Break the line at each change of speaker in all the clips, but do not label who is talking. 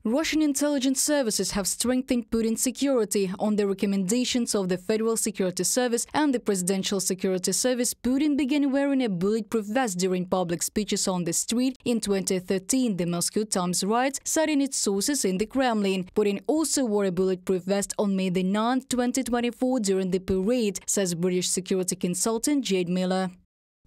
Russian intelligence services have strengthened Putin's security. On the recommendations of the Federal Security Service and the Presidential Security Service, Putin began wearing a bulletproof vest during public speeches on the street in 2013, the Moscow Times writes, citing its sources in the Kremlin. Putin also wore a bulletproof vest on May 9, 2024 during the parade, says British security consultant Jade Miller.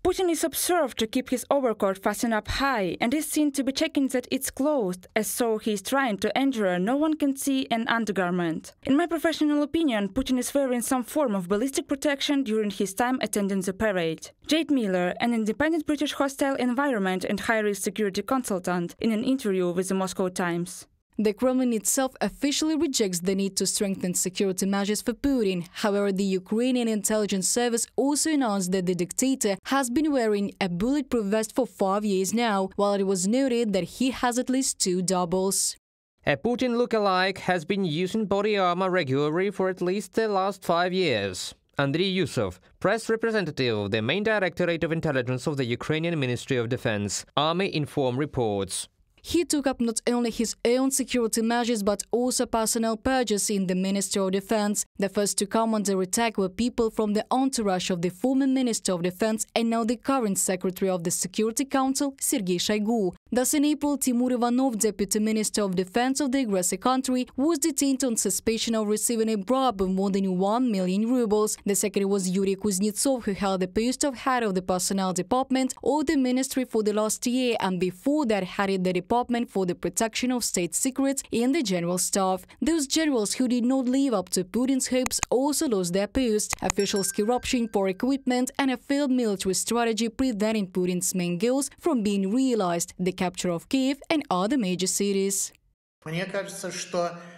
Putin is observed to keep his overcoat fastened up high and is seen to be checking that it's closed, as so he is trying to ensure no one can see an undergarment. In my professional opinion, Putin is wearing some form of ballistic protection during his time attending the parade. Jade Miller, an independent British hostile environment and high-risk security consultant, in an interview with the Moscow Times.
The Kremlin itself officially rejects the need to strengthen security measures for Putin. However, the Ukrainian intelligence service also announced that the dictator has been wearing a bulletproof vest for 5 years now, while it was noted that he has at least 2 doubles.
A Putin lookalike has been using body armor regularly for at least the last 5 years. Andriy Yusov, press representative of the main directorate of intelligence of the Ukrainian Ministry of Defense, Army Inform reports.
He took up not only his own security measures but also personnel purges in the Ministry of Defense. The first to come under attack were people from the entourage of the former Minister of Defense and now the current Secretary of the Security Council, Sergei Shoigu. Thus, in April, Timur Ivanov, Deputy Minister of Defense of the aggressor country, was detained on suspicion of receiving a bribe of more than 1 million rubles. The second was Yuri Kuznetsov, who held the post of head of the Personnel Department of the Ministry for the last year and before that headed the Department for the Protection of State Secrets in the General Staff. Those generals who did not live up to Putin's hopes also lost their post. Officials' corruption, poor equipment and a failed military strategy preventing Putin's main goals from being realized, the capture of Kiev and other major cities.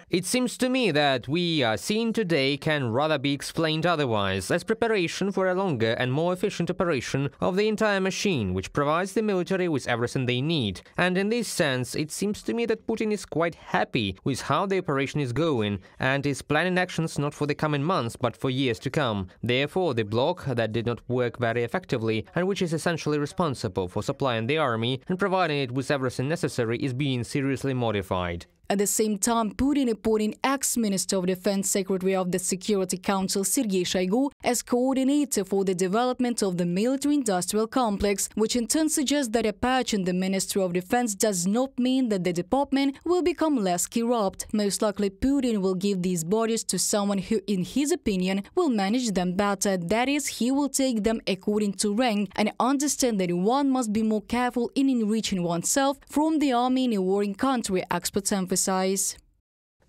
It seems to me that we are seeing today can rather be explained otherwise, as preparation for a longer and more efficient operation of the entire machine, which provides the military with everything they need. And in this sense, it seems to me that Putin is quite happy with how the operation is going and is planning actions not for the coming months, but for years to come. Therefore, the bloc that did not work very effectively and which is essentially responsible for supplying the army and providing it with everything necessary is being seriously modified.
At the same time, Putin appointing ex-Minister of Defense, Secretary of the Security Council Sergei Shoigu as coordinator for the development of the military-industrial complex, which in turn suggests that a patch in the Ministry of Defense does not mean that the department will become less corrupt. Most likely, Putin will give these bodies to someone who, in his opinion, will manage them better. That is, he will take them according to rank and understand that one must be more careful in enriching oneself from the army in a warring country, experts emphasize.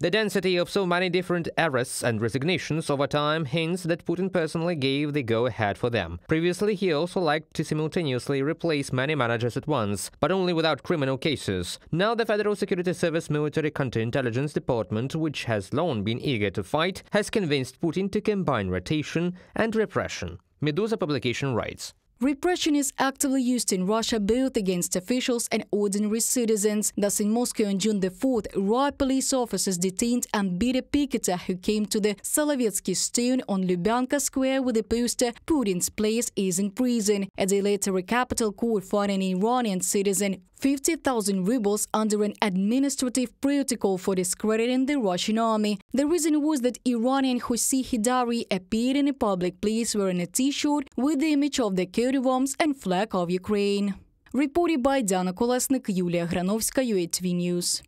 The density of so many different arrests and resignations over time hints that Putin personally gave the go-ahead for them. Previously, he also liked to simultaneously replace many managers at once, but only without criminal cases. Now the Federal Security Service Military Counterintelligence Department, which has long been eager to fight, has convinced Putin to combine rotation and repression. Medusa publication writes.
Repression is actively used in Russia both against officials and ordinary citizens. Thus, in Moscow on June 4th, riot police officers detained and beat a picketer who came to the Solovetsky Stone on Lubyanka Square with a poster "Putin's place is in prison." A day later, a capital court fined an Iranian citizen 50,000 rubles under an administrative protocol for discrediting the Russian army. The reason was that Iranian Hossein Hidari appeared in a public place wearing a T-shirt with the image of the coat of arms and flag of Ukraine. Reported by Diana Kolesnik, Yulia Granovska, UATV News.